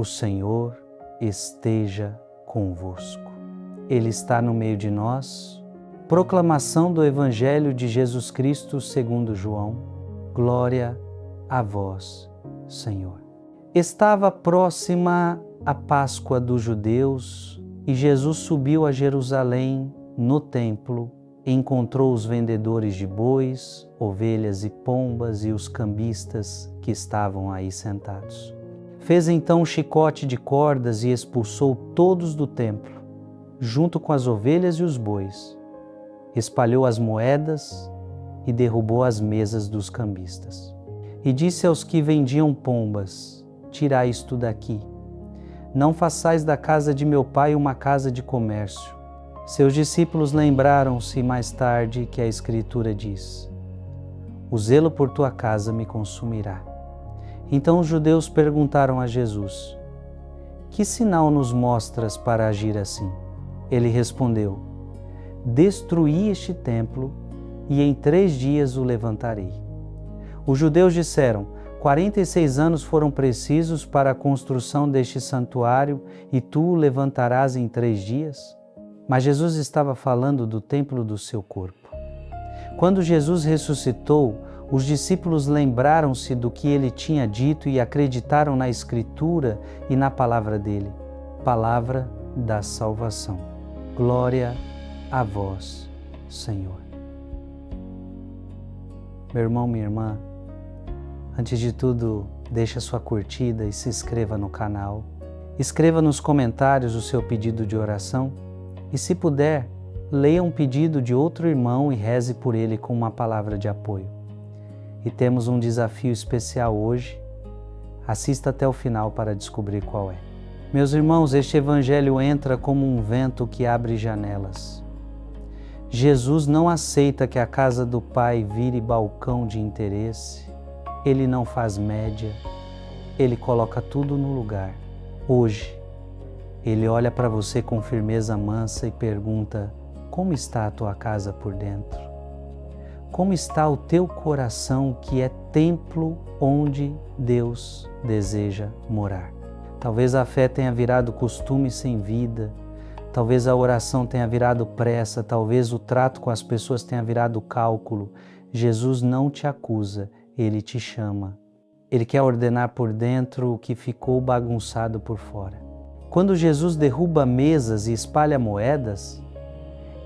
O Senhor esteja convosco. Ele está no meio de nós. Proclamação do Evangelho de Jesus Cristo segundo João. Glória a vós, Senhor. Estava próxima a Páscoa dos judeus e Jesus subiu a Jerusalém no templo. Encontrou os vendedores de bois, ovelhas e pombas e os cambistas que estavam aí sentados. Fez então um chicote de cordas e expulsou todos do templo, junto com as ovelhas e os bois. Espalhou as moedas e derrubou as mesas dos cambistas. E disse aos que vendiam pombas: tirai isto daqui. Não façais da casa de meu pai uma casa de comércio. Seus discípulos lembraram-se mais tarde que a Escritura diz: o zelo por tua casa me consumirá. Então os judeus perguntaram a Jesus: que sinal nos mostras para agir assim? Ele respondeu: destruí este templo e em 3 dias o levantarei. Os judeus disseram: 46 anos foram precisos para a construção deste santuário e tu o levantarás em 3 dias? Mas Jesus estava falando do templo do seu corpo. Quando Jesus ressuscitou, os discípulos lembraram-se do que ele tinha dito e acreditaram na Escritura e na palavra dele, palavra da salvação. Glória a vós, Senhor. Meu irmão, minha irmã, antes de tudo, deixa sua curtida e se inscreva no canal. Escreva nos comentários o seu pedido de oração e, se puder, leia um pedido de outro irmão e reze por ele com uma palavra de apoio. E temos um desafio especial hoje. Assista até o final para descobrir qual é. Meus irmãos, este Evangelho entra como um vento que abre janelas. Jesus não aceita que a casa do Pai vire balcão de interesse. Ele não faz média. Ele coloca tudo no lugar. Hoje, Ele olha para você com firmeza mansa e pergunta: como está a tua casa por dentro? Como está o teu coração, que é templo onde Deus deseja morar? Talvez a fé tenha virado costume sem vida, talvez a oração tenha virado pressa, talvez o trato com as pessoas tenha virado cálculo. Jesus não te acusa, Ele te chama. Ele quer ordenar por dentro o que ficou bagunçado por fora. Quando Jesus derruba mesas e espalha moedas,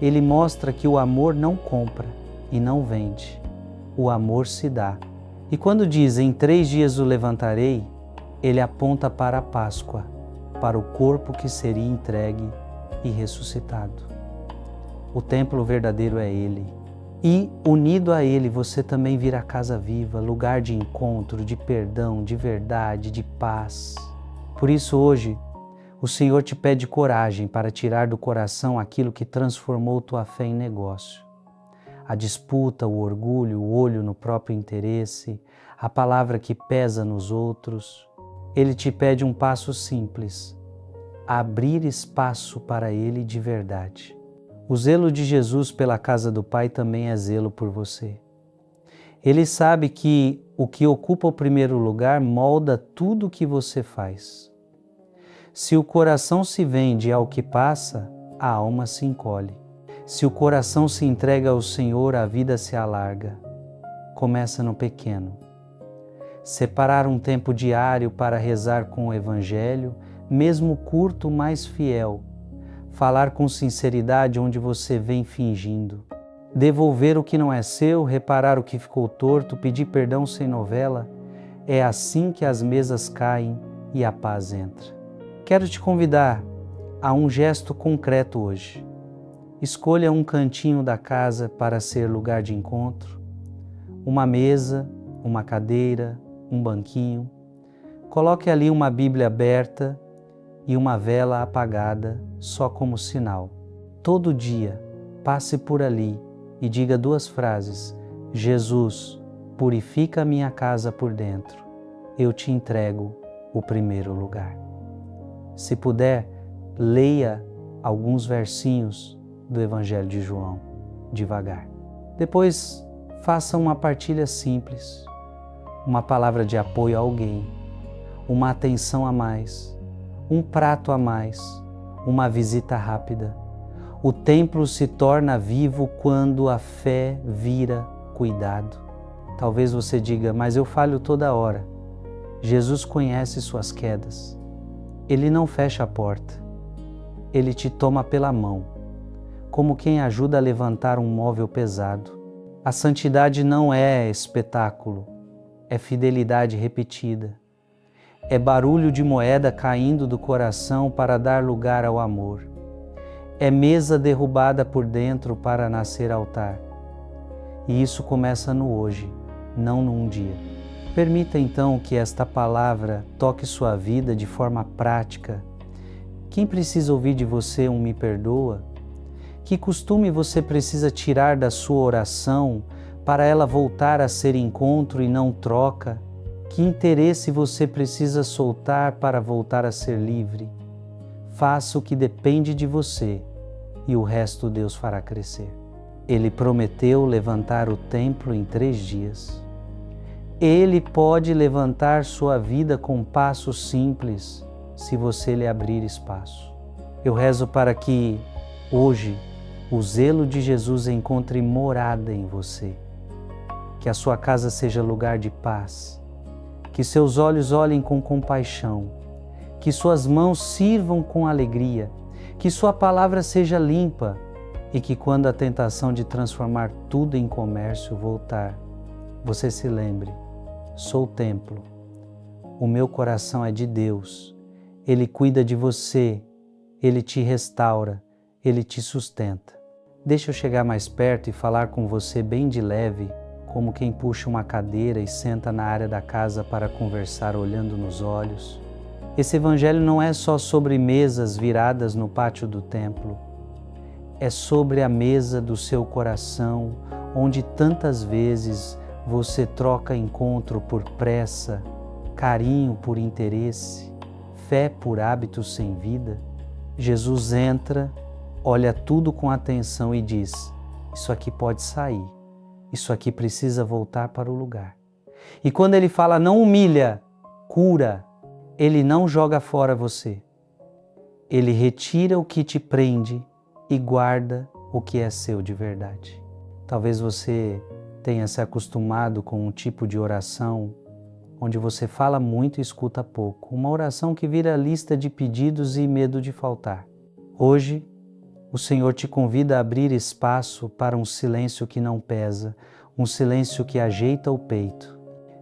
Ele mostra que o amor não compra e não vende. O amor se dá. E quando diz: em 3 dias o levantarei, Ele aponta para a Páscoa, para o corpo que seria entregue e ressuscitado. O templo verdadeiro é Ele. E, unido a Ele, você também vira casa viva, lugar de encontro, de perdão, de verdade, de paz. Por isso, hoje, o Senhor te pede coragem para tirar do coração aquilo que transformou tua fé em negócio. A disputa, o orgulho, o olho no próprio interesse, a palavra que pesa nos outros. Ele te pede um passo simples: abrir espaço para Ele de verdade. O zelo de Jesus pela casa do Pai também é zelo por você. Ele sabe que o que ocupa o primeiro lugar molda tudo o que você faz. Se o coração se vende ao que passa, a alma se encolhe. Se o coração se entrega ao Senhor, a vida se alarga. Começa no pequeno. Separar um tempo diário para rezar com o Evangelho, mesmo curto, mais fiel. Falar com sinceridade onde você vem fingindo. Devolver o que não é seu, reparar o que ficou torto, pedir perdão sem novela. É assim que as mesas caem e a paz entra. Quero te convidar a um gesto concreto hoje. Escolha um cantinho da casa para ser lugar de encontro. Uma mesa, uma cadeira, um banquinho. Coloque ali uma Bíblia aberta e uma vela apagada, só como sinal. Todo dia, passe por ali e diga 2 frases: Jesus, purifica a minha casa por dentro. Eu te entrego o primeiro lugar. Se puder, leia alguns versinhos do Evangelho de João, devagar. Depois, faça uma partilha simples, uma palavra de apoio a alguém, uma atenção a mais, um prato a mais, uma visita rápida. O templo se torna vivo quando a fé vira cuidado. Talvez você diga, mas eu falho toda hora. Jesus conhece suas quedas. Ele não fecha a porta. Ele te toma pela mão, como quem ajuda a levantar um móvel pesado. A santidade não é espetáculo, é fidelidade repetida. É barulho de moeda caindo do coração para dar lugar ao amor. É mesa derrubada por dentro para nascer altar. E isso começa no hoje, não num dia. Permita então que esta palavra toque sua vida de forma prática. Quem precisa ouvir de você um me perdoa? Que costume você precisa tirar da sua oração para ela voltar a ser encontro e não troca? Que interesse você precisa soltar para voltar a ser livre? Faça o que depende de você e o resto Deus fará crescer. Ele prometeu levantar o templo em 3 dias. Ele pode levantar sua vida com passos simples, se você lhe abrir espaço. Eu rezo para que hoje o zelo de Jesus encontre morada em você, que a sua casa seja lugar de paz, que seus olhos olhem com compaixão, que suas mãos sirvam com alegria, que sua palavra seja limpa e que quando a tentação de transformar tudo em comércio voltar, você se lembre, sou o templo, o meu coração é de Deus, Ele cuida de você, Ele te restaura, Ele te sustenta. Deixa eu chegar mais perto e falar com você bem de leve, como quem puxa uma cadeira e senta na área da casa para conversar olhando nos olhos. Esse evangelho não é só sobre mesas viradas no pátio do templo, é sobre a mesa do seu coração, onde tantas vezes você troca encontro por pressa, carinho por interesse, fé por hábitos sem vida. Jesus entra, olha tudo com atenção e diz: isso aqui pode sair, isso aqui precisa voltar para o lugar. E quando Ele fala não humilha, cura, Ele não joga fora você. Ele retira o que te prende e guarda o que é seu de verdade. Talvez você tenha se acostumado com um tipo de oração onde você fala muito e escuta pouco. Uma oração que vira lista de pedidos e medo de faltar. Hoje, o Senhor te convida a abrir espaço para um silêncio que não pesa, um silêncio que ajeita o peito.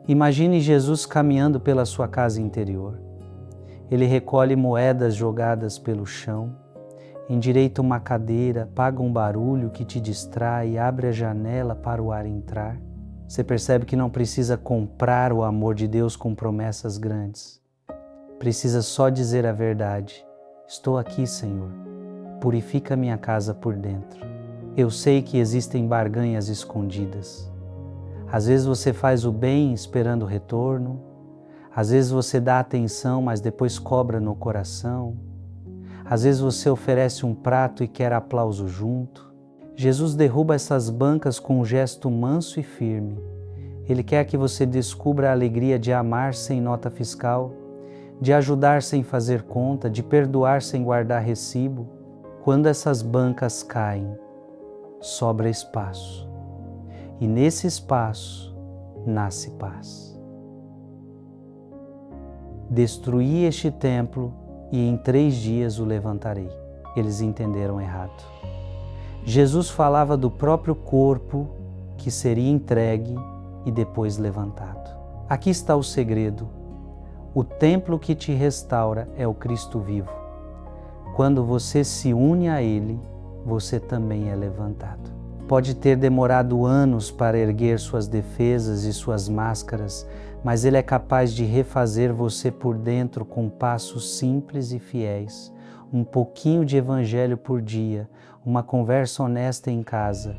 Imagine Jesus caminhando pela sua casa interior. Ele recolhe moedas jogadas pelo chão, endireita uma cadeira, apaga um barulho que te distrai, abre a janela para o ar entrar. Você percebe que não precisa comprar o amor de Deus com promessas grandes. Precisa só dizer a verdade. Estou aqui, Senhor. Purifica minha casa por dentro. Eu sei que existem barganhas escondidas. Às vezes você faz o bem esperando o retorno. Às vezes você dá atenção, mas depois cobra no coração. Às vezes você oferece um prato e quer aplauso junto. Jesus derruba essas bancas com um gesto manso e firme. Ele quer que você descubra a alegria de amar sem nota fiscal, de ajudar sem fazer conta, de perdoar sem guardar recibo. Quando essas bancas caem, sobra espaço. E nesse espaço nasce paz. Destruí este templo e em 3 dias o levantarei. Eles entenderam errado. Jesus falava do próprio corpo que seria entregue e depois levantado. Aqui está o segredo. O templo que te restaura é o Cristo vivo. Quando você se une a Ele, você também é levantado. Pode ter demorado anos para erguer suas defesas e suas máscaras, mas Ele é capaz de refazer você por dentro com passos simples e fiéis, um pouquinho de evangelho por dia, uma conversa honesta em casa,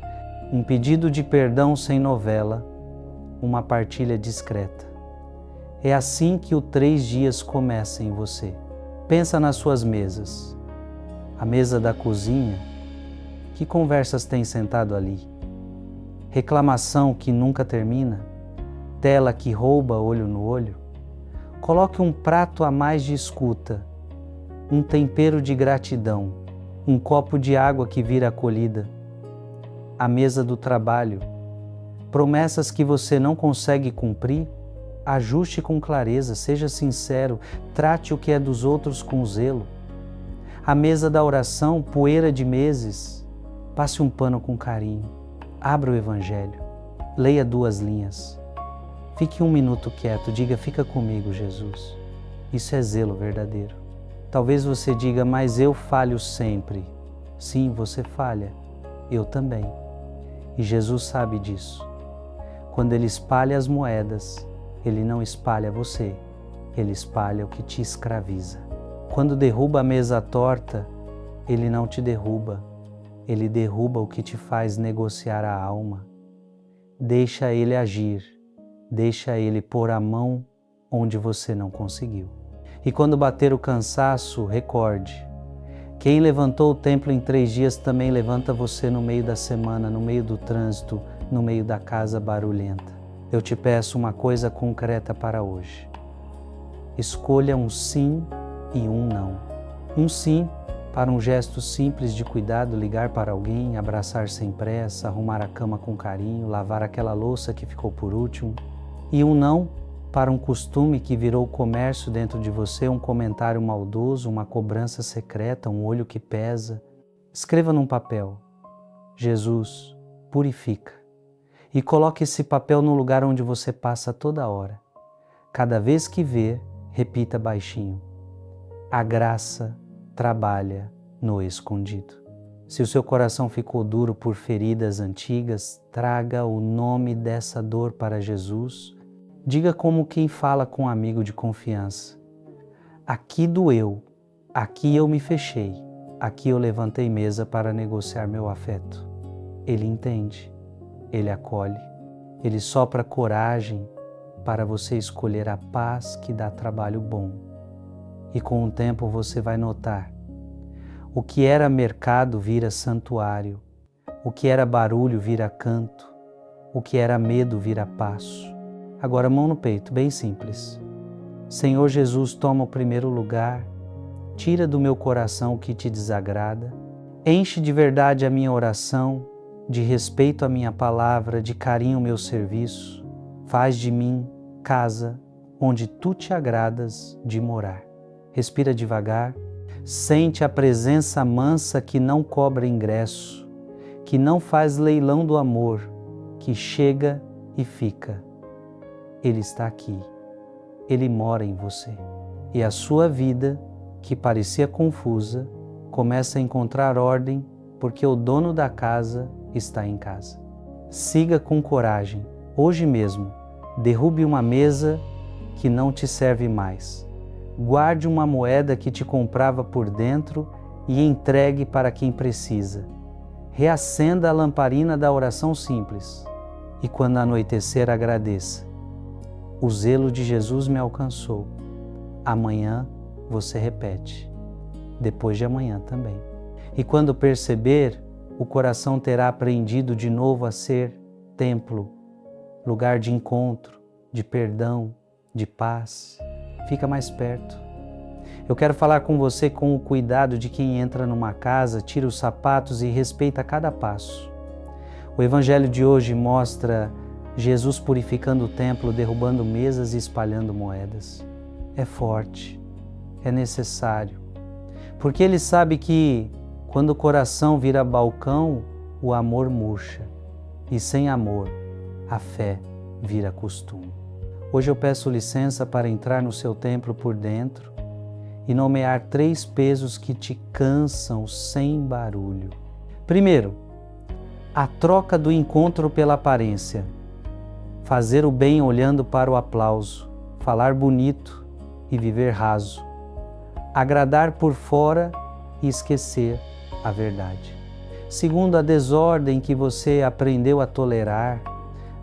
um pedido de perdão sem novela, uma partilha discreta. É assim que o 3 dias começa em você. Pensa nas suas mesas. A mesa da cozinha, que conversas tem sentado ali? Reclamação que nunca termina? Tela que rouba olho no olho? Coloque um prato a mais de escuta um tempero de gratidão, um copo de água que vira acolhida, a mesa do trabalho, promessas que você não consegue cumprir, ajuste com clareza, seja sincero, trate o que é dos outros com zelo. A mesa da oração, poeira de meses, passe um pano com carinho, abra o Evangelho, leia 2 linhas. Fique 1 minuto quieto, diga, fica comigo, Jesus. Isso é zelo verdadeiro. Talvez você diga, mas eu falho sempre. Sim, você falha, eu também. E Jesus sabe disso. Quando Ele espalha as moedas, Ele não espalha você, Ele espalha o que te escraviza. Quando derruba a mesa torta, Ele não te derruba, Ele derruba o que te faz negociar a alma. Deixa Ele agir, deixa Ele pôr a mão onde você não conseguiu. E quando bater o cansaço, recorde, quem levantou o templo em 3 dias também levanta você no meio da semana, no meio do trânsito, no meio da casa barulhenta. Eu te peço uma coisa concreta para hoje. Escolha um sim e um não. Um sim para um gesto simples de cuidado, ligar para alguém, abraçar sem pressa, arrumar a cama com carinho, lavar aquela louça que ficou por último. E um não para um costume que virou comércio dentro de você, um comentário maldoso, uma cobrança secreta, um olho que pesa. Escreva num papel: Jesus, purifica. E coloque esse papel no lugar onde você passa toda hora. Cada vez que vê, repita baixinho: a graça trabalha no escondido. Se o seu coração ficou duro por feridas antigas, traga o nome dessa dor para Jesus. Diga como quem fala com um amigo de confiança: aqui doeu, aqui eu me fechei, aqui eu levantei mesa para negociar meu afeto. Ele entende, Ele acolhe, Ele sopra coragem para você escolher a paz que dá trabalho bom. E com o tempo você vai notar: o que era mercado vira santuário, o que era barulho vira canto, o que era medo vira passo. Agora, mão no peito, bem simples. Senhor Jesus, toma o primeiro lugar, tira do meu coração o que te desagrada, enche de verdade a minha oração, de respeito à minha palavra, de carinho ao meu serviço. Faz de mim casa onde tu te agradas de morar. Respira devagar, sente a presença mansa que não cobra ingresso, que não faz leilão do amor, que chega e fica. Ele está aqui, Ele mora em você. E a sua vida, que parecia confusa, começa a encontrar ordem porque o dono da casa está em casa. Siga com coragem, hoje mesmo, derrube uma mesa que não te serve mais. Guarde uma moeda que te comprava por dentro e entregue para quem precisa. Reacenda a lamparina da oração simples e quando anoitecer agradeça. O zelo de Jesus me alcançou. Amanhã você repete, depois de amanhã também. E quando perceber, o coração terá aprendido de novo a ser templo, lugar de encontro, de perdão, de paz. Fica mais perto. Eu quero falar com você com o cuidado de quem entra numa casa, tira os sapatos e respeita cada passo. O Evangelho de hoje mostra Jesus purificando o templo, derrubando mesas e espalhando moedas. É forte, é necessário, porque Ele sabe que quando o coração vira balcão, o amor murcha, e sem amor, a fé vira costume. Hoje eu peço licença para entrar no seu templo por dentro e nomear 3 pesos que te cansam sem barulho. Primeiro, a troca do encontro pela aparência. Fazer o bem olhando para o aplauso, falar bonito e viver raso. Agradar por fora e esquecer a verdade. Segundo, a desordem que você aprendeu a tolerar,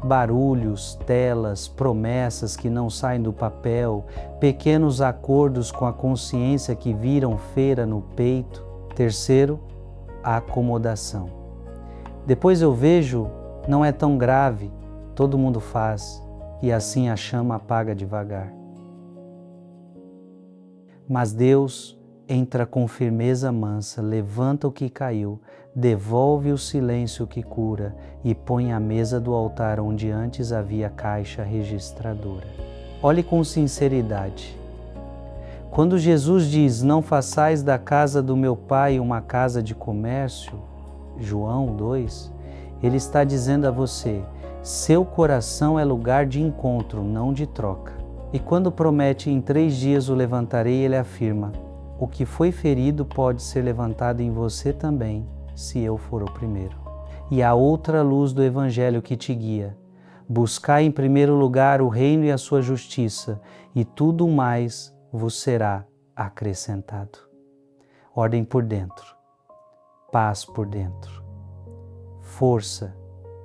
barulhos, telas, promessas que não saem do papel, pequenos acordos com a consciência que viram feira no peito. Terceiro, a acomodação. Depois eu vejo, não é tão grave, todo mundo faz, e assim a chama apaga devagar. Mas Deus entra com firmeza mansa, levanta o que caiu, devolve o silêncio que cura e põe a mesa do altar onde antes havia caixa registradora. Olhe com sinceridade. Quando Jesus diz, não façais da casa do meu Pai uma casa de comércio, João 2, ele está dizendo a você, seu coração é lugar de encontro, não de troca. E quando promete em 3 dias o levantarei, ele afirma, o que foi ferido pode ser levantado em você também, se eu for o primeiro. E a outra luz do Evangelho que te guia, buscai em primeiro lugar o reino e a sua justiça, e tudo mais vos será acrescentado. Ordem por dentro, paz por dentro, força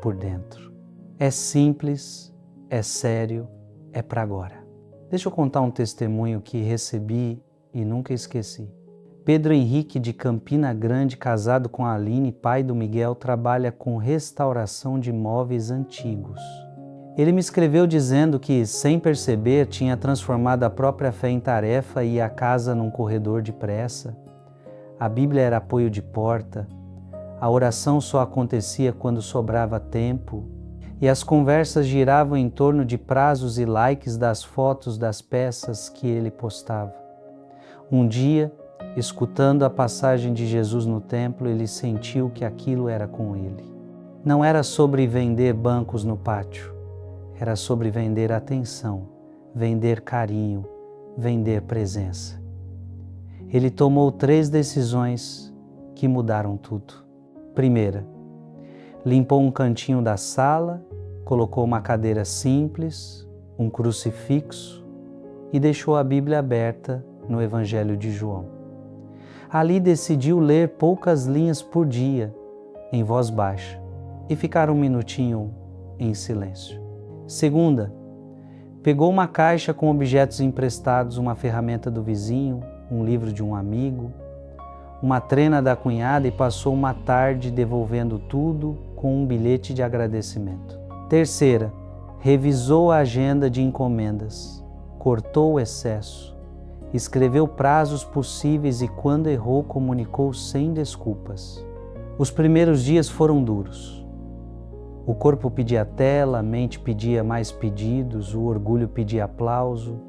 por dentro. É simples, é sério, é para agora. Deixa eu contar um testemunho que recebi e nunca esqueci. Pedro Henrique de Campina Grande, casado com a Aline, pai do Miguel, trabalha com restauração de móveis antigos. Ele me escreveu dizendo que, sem perceber, tinha transformado a própria fé em tarefa e a casa num corredor de pressa. A Bíblia era apoio de porta, a oração só acontecia quando sobrava tempo e as conversas giravam em torno de prazos e likes das fotos das peças que ele postava. Um dia, escutando a passagem de Jesus no templo, ele sentiu que aquilo era com ele. Não era sobre vender bancos no pátio, era sobre vender atenção, vender carinho, vender presença. Ele tomou 3 decisões que mudaram tudo. Primeira, limpou um cantinho da sala, colocou uma cadeira simples, um crucifixo e deixou a Bíblia aberta no Evangelho de João. Ali decidiu ler poucas linhas por dia, em voz baixa, e ficar um minutinho em silêncio. Segunda, pegou uma caixa com objetos emprestados, uma ferramenta do vizinho, um livro de um amigo, uma trena da cunhada e passou uma tarde devolvendo tudo com um bilhete de agradecimento. Terceira, revisou a agenda de encomendas, cortou o excesso, escreveu prazos possíveis e quando errou comunicou sem desculpas. Os primeiros dias foram duros. O corpo pedia tela, a mente pedia mais pedidos, o orgulho pedia aplauso.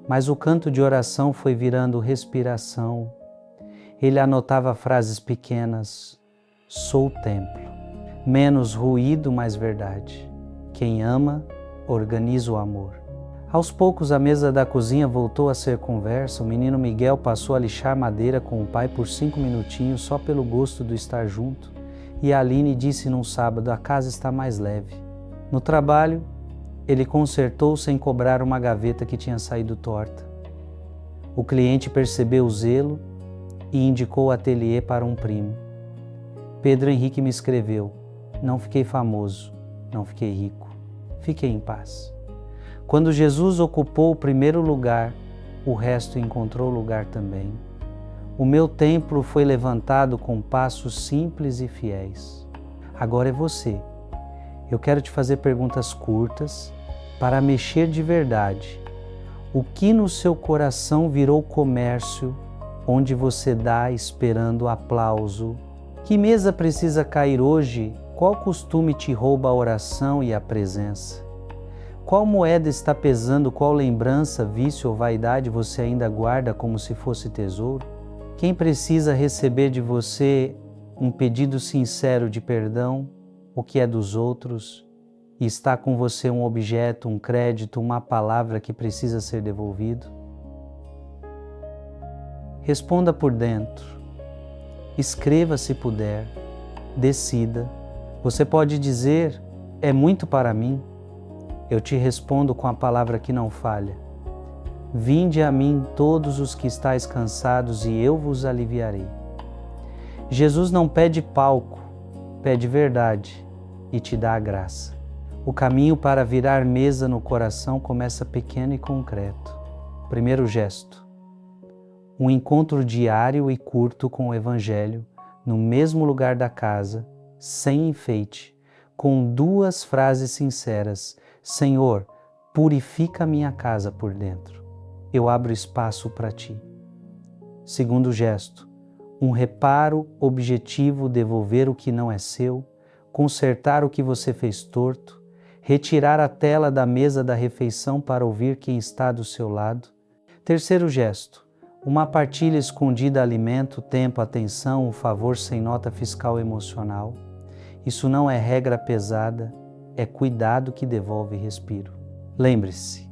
Mas o canto de oração foi virando respiração. Ele anotava frases pequenas, sou o templo. Menos ruído, mais verdade. Quem ama, organiza o amor. Aos poucos a mesa da cozinha voltou a ser conversa. O menino Miguel passou a lixar madeira com o pai por 5 minutinhos só pelo gosto do estar junto. E a Aline disse num sábado, a casa está mais leve. No trabalho, ele consertou sem cobrar uma gaveta que tinha saído torta. O cliente percebeu o zelo e indicou o ateliê para um primo. Pedro Henrique me escreveu, não fiquei famoso, não fiquei rico, fiquei em paz. Quando Jesus ocupou o primeiro lugar, o resto encontrou lugar também. O meu templo foi levantado com passos simples e fiéis. Agora é você. Eu quero te fazer perguntas curtas para mexer de verdade. O que no seu coração virou comércio, onde você dá esperando aplauso? Que mesa precisa cair hoje? Qual costume te rouba a oração e a presença? Qual moeda está pesando? Qual lembrança, vício ou vaidade você ainda guarda como se fosse tesouro? Quem precisa receber de você um pedido sincero de perdão, o que é dos outros, e está com você um objeto, um crédito, uma palavra que precisa ser devolvido? Responda por dentro, escreva se puder, decida. Você pode dizer, é muito para mim. Eu te respondo com a palavra que não falha. Vinde a mim todos os que estáis cansados e eu vos aliviarei. Jesus não pede palco, pede verdade e te dá a graça. O caminho para virar mesa no coração começa pequeno e concreto. Primeiro gesto. Um encontro diário e curto com o Evangelho, no mesmo lugar da casa, sem enfeite, com 2 frases sinceras. Senhor, purifica minha casa por dentro. Eu abro espaço para ti. Segundo gesto, um reparo objetivo, devolver o que não é seu, consertar o que você fez torto, retirar a tela da mesa da refeição para ouvir quem está do seu lado. Terceiro gesto, uma partilha escondida, alimento, tempo, atenção, um favor sem nota fiscal emocional. Isso não é regra pesada, é cuidado que devolve respiro. Lembre-se,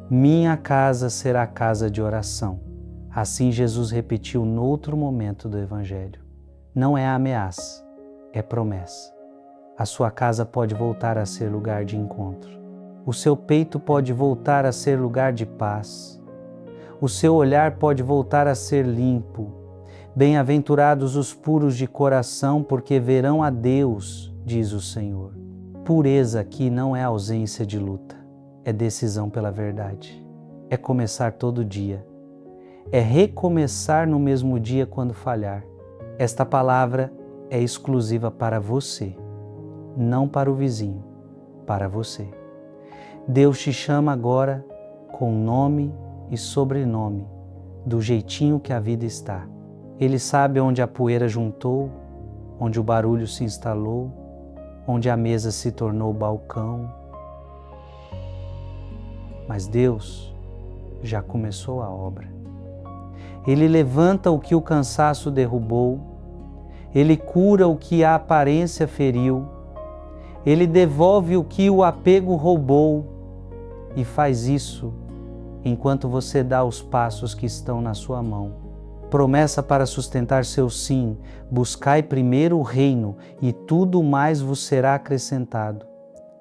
minha casa será casa de oração. Assim Jesus repetiu noutro momento do Evangelho. Não é ameaça, é promessa. A sua casa pode voltar a ser lugar de encontro. O seu peito pode voltar a ser lugar de paz. O seu olhar pode voltar a ser limpo. Bem-aventurados os puros de coração, porque verão a Deus, diz o Senhor. Pureza aqui não é ausência de luta, é decisão pela verdade. É começar todo dia. É recomeçar no mesmo dia quando falhar. Esta palavra é exclusiva para você, não para o vizinho, para você. Deus te chama agora com nome e sobrenome, do jeitinho que a vida está. Ele sabe onde a poeira juntou, onde o barulho se instalou, onde a mesa se tornou balcão. Mas Deus já começou a obra. Ele levanta o que o cansaço derrubou, Ele cura o que a aparência feriu, Ele devolve o que o apego roubou e faz isso enquanto você dá os passos que estão na sua mão. Promessa para sustentar seu sim: buscai primeiro o reino e tudo mais vos será acrescentado.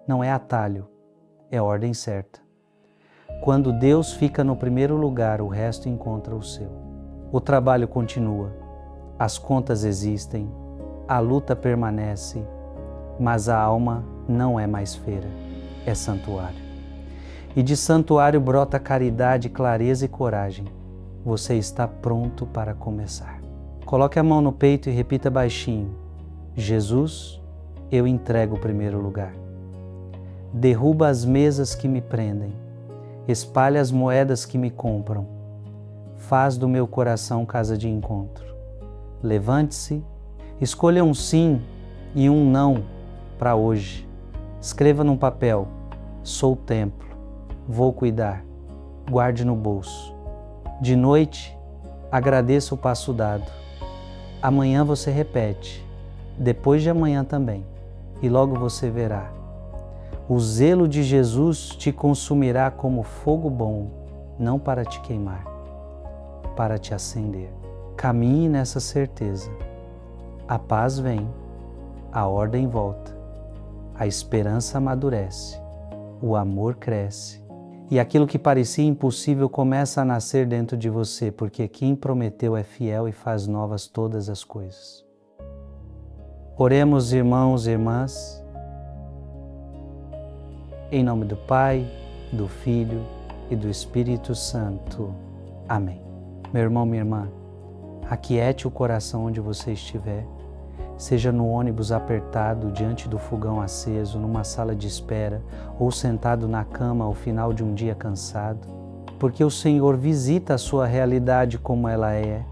Não é atalho, é ordem certa. Quando Deus fica no primeiro lugar, o resto encontra o seu. O trabalho continua, as contas existem, a luta permanece, mas a alma não é mais feira, é santuário. E de santuário brota caridade, clareza e coragem. Você está pronto para começar. Coloque a mão no peito e repita baixinho: Jesus, eu entrego o primeiro lugar. Derruba as mesas que me prendem, espalha as moedas que me compram. Faz do meu coração casa de encontro. Levante-se, escolha um sim e um não para hoje. Escreva num papel: sou o templo, vou cuidar. Guarde no bolso. De noite, agradeça o passo dado. Amanhã você repete, depois de amanhã também, e logo você verá. O zelo de Jesus te consumirá como fogo bom, não para te queimar, para te acender. Caminhe nessa certeza. A paz vem, a ordem volta, a esperança amadurece, o amor cresce e aquilo que parecia impossível começa a nascer dentro de você, porque quem prometeu é fiel e faz novas todas as coisas. Oremos, irmãos e irmãs, em nome do Pai, do Filho e do Espírito Santo. Amém. Meu irmão, minha irmã, aquiete o coração onde você estiver, seja no ônibus apertado, diante do fogão aceso, numa sala de espera ou sentado na cama ao final de um dia cansado, porque o Senhor visita a sua realidade como ela é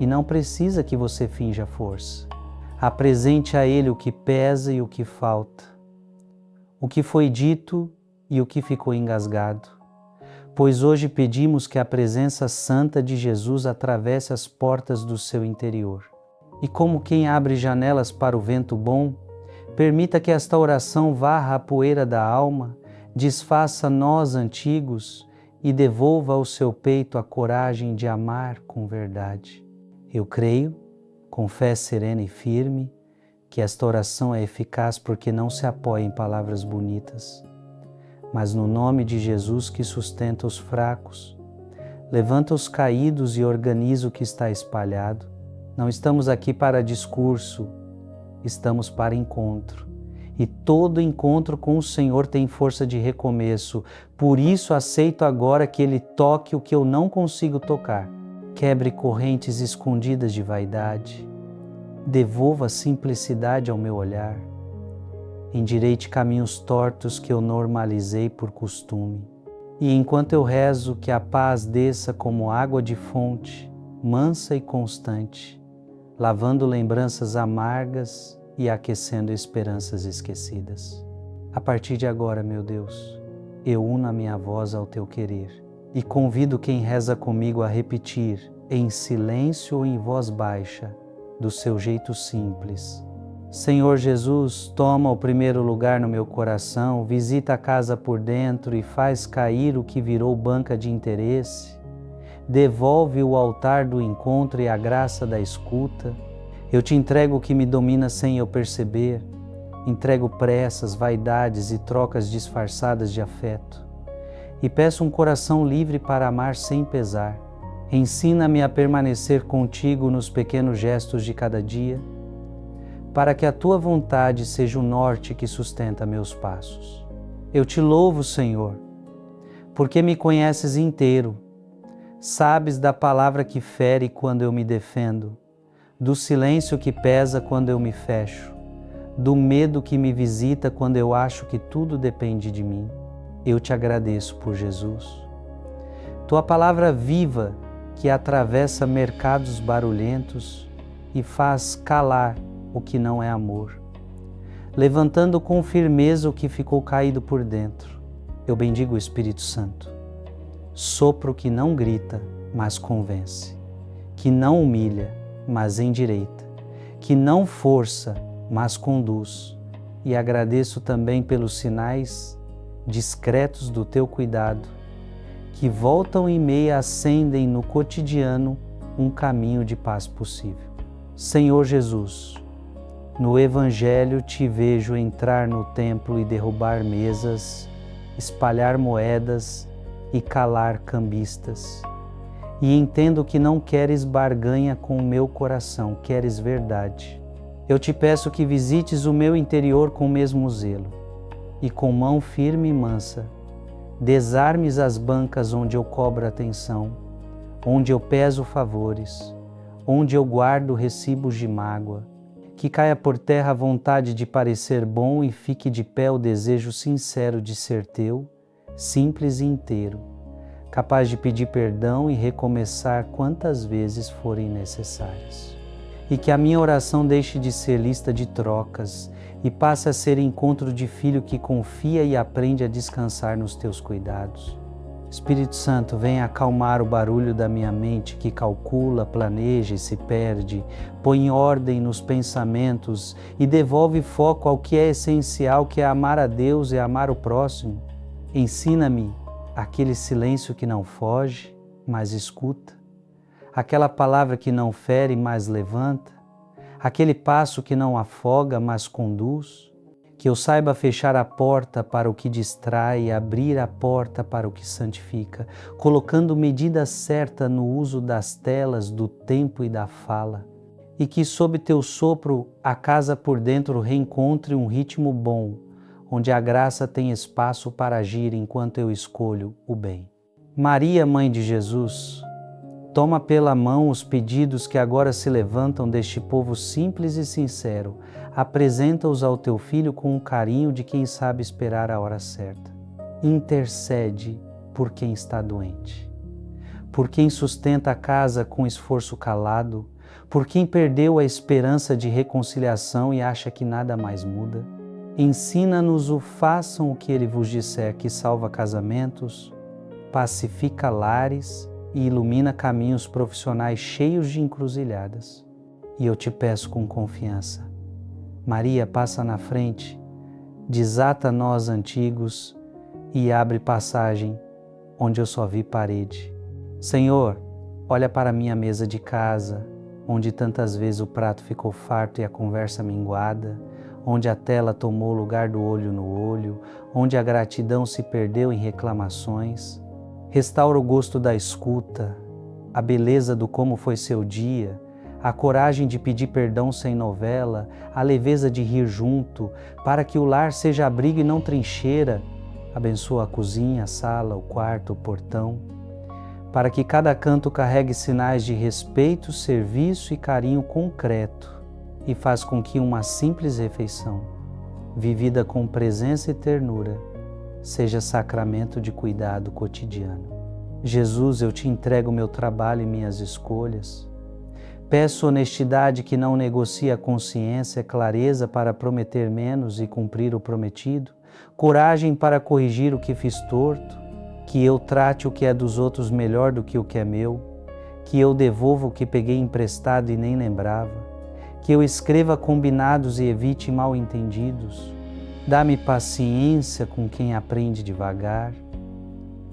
e não precisa que você finja força. Apresente a Ele o que pesa e o que falta, o que foi dito e o que ficou engasgado. Pois hoje pedimos que a presença santa de Jesus atravesse as portas do seu interior. E como quem abre janelas para o vento bom, permita que esta oração varra a poeira da alma, desfaça nós antigos e devolva ao seu peito a coragem de amar com verdade. Eu creio, com fé serena e firme, que esta oração é eficaz porque não se apoia em palavras bonitas, mas no nome de Jesus que sustenta os fracos, levanta os caídos e organiza o que está espalhado. Não estamos aqui para discurso, estamos para encontro. E todo encontro com o Senhor tem força de recomeço. Por isso aceito agora que Ele toque o que eu não consigo tocar. Quebre correntes escondidas de vaidade. Devolva simplicidade ao meu olhar. Endireite caminhos tortos que eu normalizei por costume. E enquanto eu rezo que a paz desça como água de fonte, mansa e constante, lavando lembranças amargas e aquecendo esperanças esquecidas. A partir de agora, meu Deus, eu uno a minha voz ao teu querer e convido quem reza comigo a repetir, em silêncio ou em voz baixa, do seu jeito simples: Senhor Jesus, toma o primeiro lugar no meu coração, visita a casa por dentro e faz cair o que virou banca de interesse. Devolve o altar do encontro e a graça da escuta. Eu te entrego o que me domina sem eu perceber. Entrego pressas, vaidades e trocas disfarçadas de afeto. E peço um coração livre para amar sem pesar. Ensina-me a permanecer contigo nos pequenos gestos de cada dia, para que a tua vontade seja o norte que sustenta meus passos. Eu te louvo, Senhor, porque me conheces inteiro. Sabes da palavra que fere quando eu me defendo, do silêncio que pesa quando eu me fecho, do medo que me visita quando eu acho que tudo depende de mim. Eu te agradeço por Jesus. Tua palavra viva que atravessa mercados barulhentos e faz calar o que não é amor, levantando com firmeza o que ficou caído por dentro. Eu bendigo o Espírito Santo, sopro que não grita, mas convence, que não humilha, mas endireita, que não força, mas conduz, e agradeço também pelos sinais discretos do teu cuidado, que voltam e meia acendem no cotidiano um caminho de paz possível. Senhor Jesus, no Evangelho te vejo entrar no templo e derrubar mesas, espalhar moedas e calar cambistas. E entendo que não queres barganha com o meu coração, queres verdade. Eu te peço que visites o meu interior com o mesmo zelo e com mão firme e mansa, desarmes as bancas onde eu cobro atenção, onde eu peso favores, onde eu guardo recibos de mágoa, que caia por terra a vontade de parecer bom e fique de pé o desejo sincero de ser teu, simples e inteiro, capaz de pedir perdão e recomeçar quantas vezes forem necessárias. E que a minha oração deixe de ser lista de trocas e passe a ser encontro de filho que confia e aprende a descansar nos teus cuidados. Espírito Santo, venha acalmar o barulho da minha mente que calcula, planeja e se perde, põe ordem nos pensamentos e devolve foco ao que é essencial, que é amar a Deus e amar o próximo. Ensina-me aquele silêncio que não foge, mas escuta, aquela palavra que não fere, mas levanta, aquele passo que não afoga, mas conduz, que eu saiba fechar a porta para o que distrai e abrir a porta para o que santifica, colocando medida certa no uso das telas, do tempo e da fala, e que sob teu sopro a casa por dentro reencontre um ritmo bom, onde a graça tem espaço para agir enquanto eu escolho o bem. Maria, Mãe de Jesus, toma pela mão os pedidos que agora se levantam deste povo simples e sincero, apresenta-os ao teu Filho com o carinho de quem sabe esperar a hora certa. Intercede por quem está doente, por quem sustenta a casa com esforço calado, por quem perdeu a esperança de reconciliação e acha que nada mais muda. Ensina-nos o façam o que Ele vos disser, que salva casamentos, pacifica lares e ilumina caminhos profissionais cheios de encruzilhadas. E eu te peço com confiança, Maria, passa na frente, desata nós antigos e abre passagem onde eu só vi parede. Senhor, olha para a minha mesa de casa, onde tantas vezes o prato ficou farto e a conversa minguada, onde a tela tomou lugar do olho no olho, onde a gratidão se perdeu em reclamações. Restaura o gosto da escuta, a beleza do como foi seu dia, a coragem de pedir perdão sem novela, a leveza de rir junto, para que o lar seja abrigo e não trincheira. Abençoa a cozinha, a sala, o quarto, o portão, para que cada canto carregue sinais de respeito, serviço e carinho concreto, e faz com que uma simples refeição, vivida com presença e ternura, seja sacramento de cuidado cotidiano. Jesus, eu te entrego meu trabalho e minhas escolhas. Peço honestidade que não negocie a consciência, clareza para prometer menos e cumprir o prometido, coragem para corrigir o que fiz torto, que eu trate o que é dos outros melhor do que o que é meu, que eu devolva o que peguei emprestado e nem lembrava, que eu escreva combinados e evite mal-entendidos. Dá-me paciência com quem aprende devagar,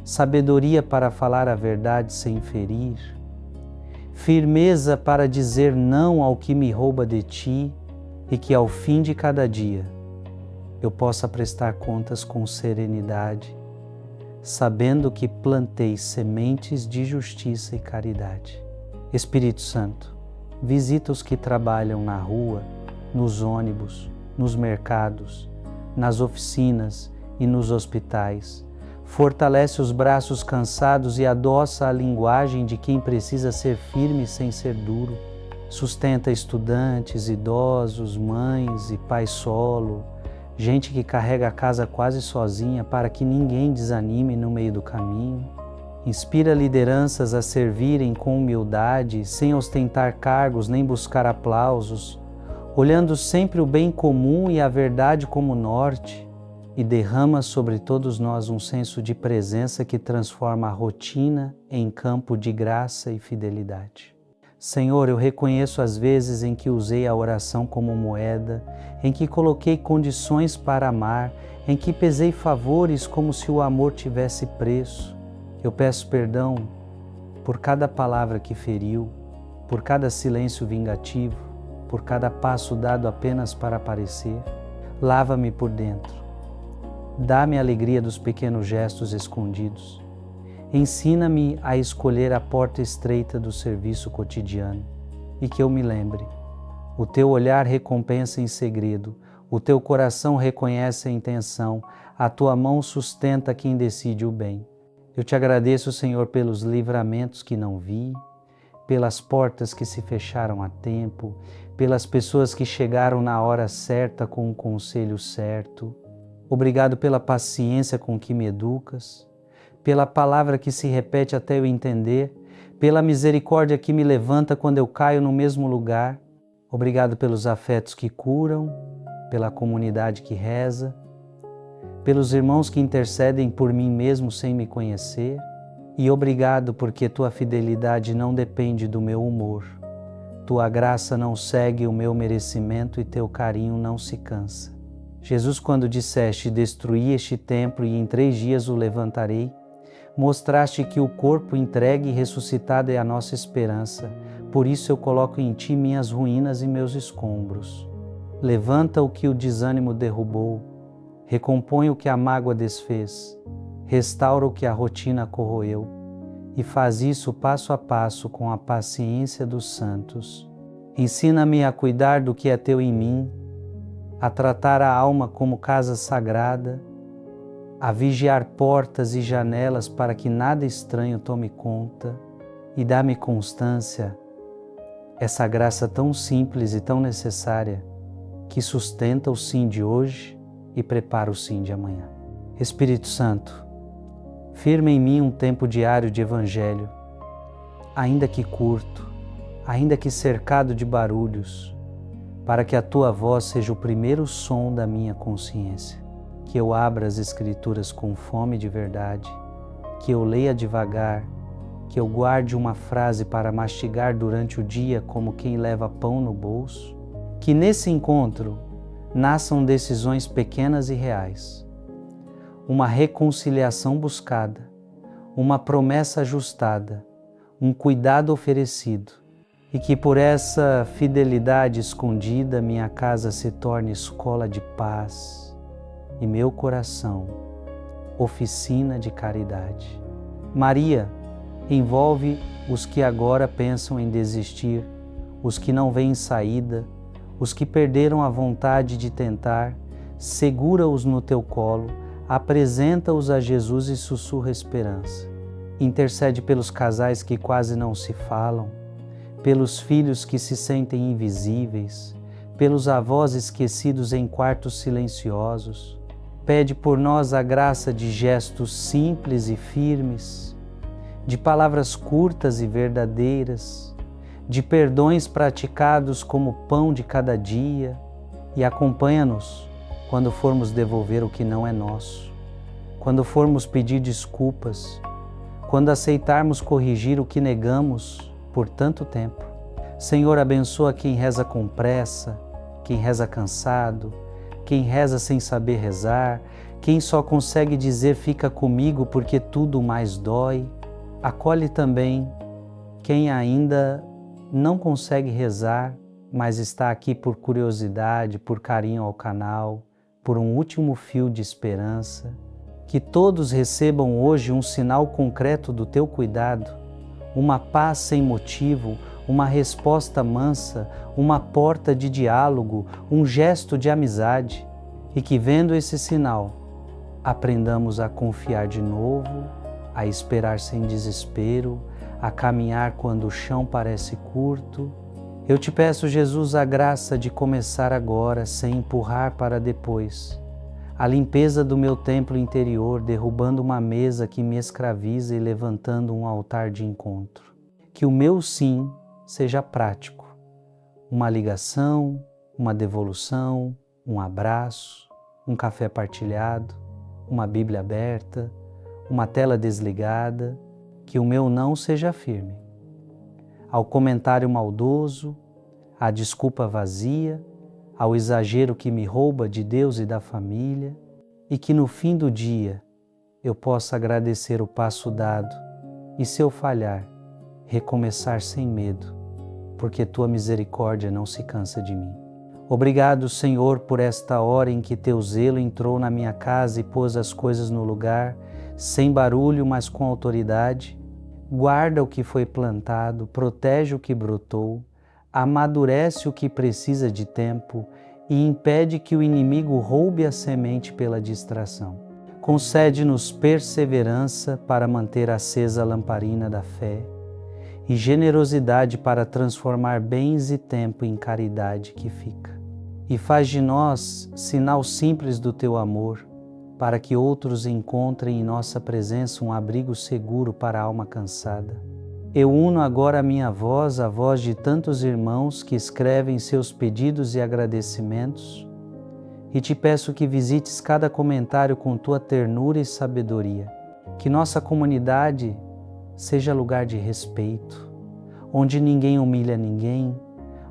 sabedoria para falar a verdade sem ferir, firmeza para dizer não ao que me rouba de ti e que ao fim de cada dia eu possa prestar contas com serenidade, sabendo que plantei sementes de justiça e caridade. Espírito Santo, visita os que trabalham na rua, nos ônibus, nos mercados, nas oficinas e nos hospitais. Fortalece os braços cansados e adoça a linguagem de quem precisa ser firme sem ser duro. Sustenta estudantes, idosos, mães e pais solo, gente que carrega a casa quase sozinha para que ninguém desanime no meio do caminho. Inspira lideranças a servirem com humildade, sem ostentar cargos nem buscar aplausos, olhando sempre o bem comum e a verdade como norte, e derrama sobre todos nós um senso de presença que transforma a rotina em campo de graça e fidelidade. Senhor, eu reconheço as vezes em que usei a oração como moeda, em que coloquei condições para amar, em que pesei favores como se o amor tivesse preço. Eu peço perdão por cada palavra que feriu, por cada silêncio vingativo, por cada passo dado apenas para aparecer. Lava-me por dentro. Dá-me a alegria dos pequenos gestos escondidos. Ensina-me a escolher a porta estreita do serviço cotidiano e que eu me lembre. O teu olhar recompensa em segredo, o teu coração reconhece a intenção, a tua mão sustenta quem decide o bem. Eu te agradeço, Senhor, pelos livramentos que não vi, pelas portas que se fecharam a tempo, pelas pessoas que chegaram na hora certa com o conselho certo. Obrigado pela paciência com que me educas, pela palavra que se repete até eu entender, pela misericórdia que me levanta quando eu caio no mesmo lugar. Obrigado pelos afetos que curam, pela comunidade que reza, pelos irmãos que intercedem por mim mesmo sem me conhecer. E obrigado porque tua fidelidade não depende do meu humor. Tua graça não segue o meu merecimento e teu carinho não se cansa. Jesus, quando disseste, destruí este templo e em 3 dias o levantarei, mostraste que o corpo entregue e ressuscitado é a nossa esperança. Por isso eu coloco em ti minhas ruínas e meus escombros. Levanta o que o desânimo derrubou, recompõe o que a mágoa desfez, restaura o que a rotina corroeu e faz isso passo a passo com a paciência dos santos. Ensina-me a cuidar do que é teu em mim, a tratar a alma como casa sagrada, a vigiar portas e janelas para que nada estranho tome conta, e dá-me constância, essa graça tão simples e tão necessária que sustenta o sim de hoje e prepara o sim de amanhã. Espírito Santo, firma em mim um tempo diário de Evangelho, ainda que curto, ainda que cercado de barulhos, para que a tua voz seja o primeiro som da minha consciência, que eu abra as Escrituras com fome de verdade, que eu leia devagar, que eu guarde uma frase para mastigar durante o dia como quem leva pão no bolso, que nesse encontro nasçam decisões pequenas e reais, uma reconciliação buscada, uma promessa ajustada, um cuidado oferecido, e que por essa fidelidade escondida minha casa se torne escola de paz e meu coração oficina de caridade. Maria, envolve os que agora pensam em desistir, os que não veem saída, os que perderam a vontade de tentar, segura-os no teu colo, apresenta-os a Jesus e sussurra esperança. Intercede pelos casais que quase não se falam, pelos filhos que se sentem invisíveis, pelos avós esquecidos em quartos silenciosos. Pede por nós a graça de gestos simples e firmes, de palavras curtas e verdadeiras, de perdões praticados como pão de cada dia, e acompanha-nos quando formos devolver o que não é nosso, quando formos pedir desculpas, quando aceitarmos corrigir o que negamos por tanto tempo. Senhor, abençoa quem reza com pressa, quem reza cansado, quem reza sem saber rezar, quem só consegue dizer fica comigo porque tudo mais dói. Acolhe também quem ainda não consegue rezar, mas está aqui por curiosidade, por carinho ao canal, por um último fio de esperança. Que todos recebam hoje um sinal concreto do teu cuidado, uma paz sem motivo, uma resposta mansa, uma porta de diálogo, um gesto de amizade, e que, vendo esse sinal, aprendamos a confiar de novo, a esperar sem desespero, a caminhar quando o chão parece curto. Eu te peço, Jesus, a graça de começar agora, sem empurrar para depois, a limpeza do meu templo interior, derrubando uma mesa que me escraviza e levantando um altar de encontro. Que o meu sim seja prático, uma ligação, uma devolução, um abraço, um café partilhado, uma Bíblia aberta, uma tela desligada. Que o meu não seja firme ao comentário maldoso, à desculpa vazia, ao exagero que me rouba de Deus e da família, e que no fim do dia eu possa agradecer o passo dado e, se eu falhar, recomeçar sem medo, porque tua misericórdia não se cansa de mim. Obrigado, Senhor, por esta hora em que teu zelo entrou na minha casa e pôs as coisas no lugar, sem barulho, mas com autoridade. Guarda o que foi plantado, protege o que brotou, amadurece o que precisa de tempo e impede que o inimigo roube a semente pela distração. Concede-nos perseverança para manter acesa a lamparina da fé e generosidade para transformar bens e tempo em caridade que fica. E faz de nós sinal simples do teu amor, para que outros encontrem em nossa presença um abrigo seguro para a alma cansada. Eu uno agora a minha voz à voz de tantos irmãos que escrevem seus pedidos e agradecimentos e te peço que visites cada comentário com tua ternura e sabedoria. Que nossa comunidade seja lugar de respeito, onde ninguém humilha ninguém,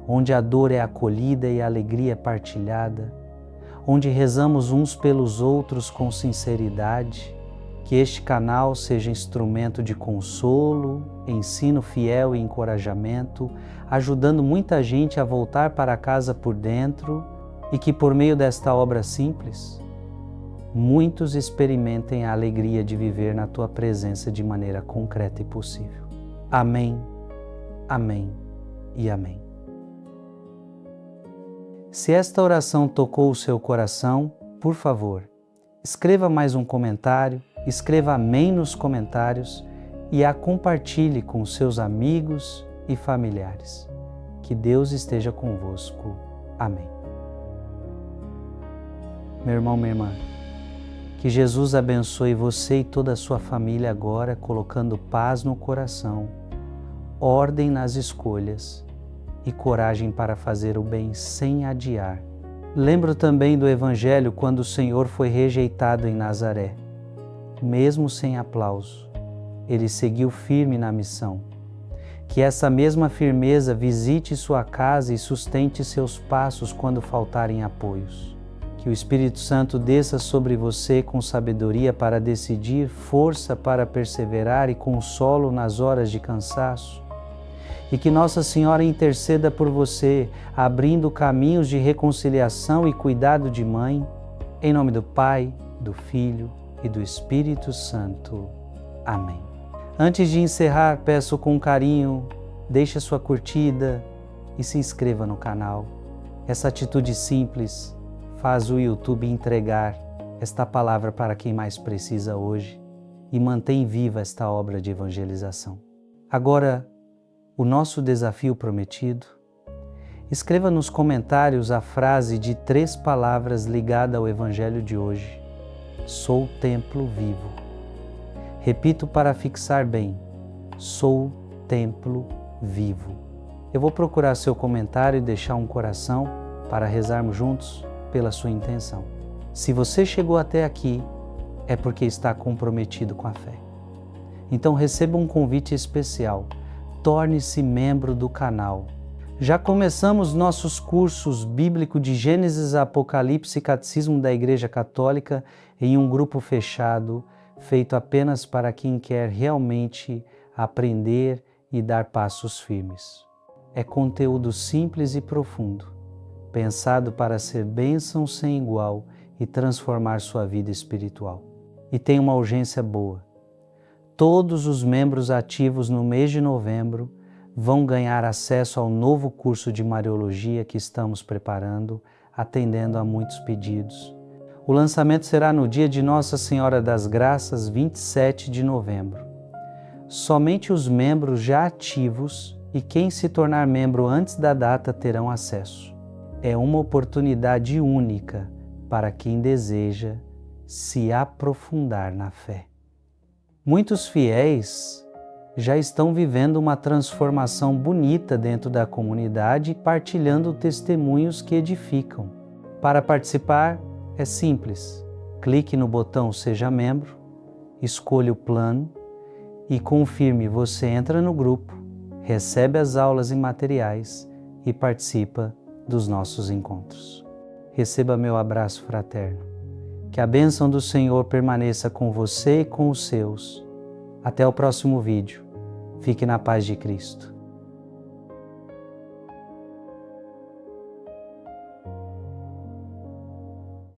onde a dor é acolhida e a alegria é partilhada, onde rezamos uns pelos outros com sinceridade. Que este canal seja instrumento de consolo, ensino fiel e encorajamento, ajudando muita gente a voltar para casa por dentro, e que por meio desta obra simples, muitos experimentem a alegria de viver na tua presença de maneira concreta e possível. Amém, amém e amém. Se esta oração tocou o seu coração, por favor, escreva mais um comentário, escreva amém nos comentários e a compartilhe com seus amigos e familiares. Que Deus esteja convosco. Amém. Meu irmão, minha irmã, que Jesus abençoe você e toda a sua família agora, colocando paz no coração, ordem nas escolhas e coragem para fazer o bem sem adiar. Lembro também do Evangelho quando o Senhor foi rejeitado em Nazaré. Mesmo sem aplauso, ele seguiu firme na missão. Que essa mesma firmeza visite sua casa e sustente seus passos quando faltarem apoios. Que o Espírito Santo desça sobre você com sabedoria para decidir, força para perseverar e consolo nas horas de cansaço. E que Nossa Senhora interceda por você, abrindo caminhos de reconciliação e cuidado de mãe. Em nome do Pai, do Filho e do Espírito Santo. Amém. Antes de encerrar, peço com carinho, deixe sua curtida e se inscreva no canal. Essa atitude simples faz o YouTube entregar esta palavra para quem mais precisa hoje e mantém viva esta obra de evangelização. Agora, o nosso desafio prometido. Escreva nos comentários a frase de 3 palavras ligada ao Evangelho de hoje. Sou templo vivo. Repito para fixar bem. Sou templo vivo. Eu vou procurar seu comentário e deixar um coração para rezarmos juntos pela sua intenção. Se você chegou até aqui, é porque está comprometido com a fé. Então receba um convite especial. Torne-se membro do canal. Já começamos nossos cursos bíblicos de Gênesis a Apocalipse e Catecismo da Igreja Católica em um grupo fechado, feito apenas para quem quer realmente aprender e dar passos firmes. É conteúdo simples e profundo, pensado para ser bênção sem igual e transformar sua vida espiritual. E tem uma urgência boa. Todos os membros ativos no mês de novembro vão ganhar acesso ao novo curso de Mariologia que estamos preparando, atendendo a muitos pedidos. O lançamento será no dia de Nossa Senhora das Graças, 27 de novembro. Somente os membros já ativos e quem se tornar membro antes da data terão acesso. É uma oportunidade única para quem deseja se aprofundar na fé. Muitos fiéis já estão vivendo uma transformação bonita dentro da comunidade e partilhando testemunhos que edificam. Para participar é simples. Clique no botão Seja Membro, escolha o plano e confirme você entra no grupo, recebe as aulas e materiais e participa dos nossos encontros. Receba meu abraço fraterno. Que a bênção do Senhor permaneça com você e com os seus. Até o próximo vídeo. Fique na paz de Cristo.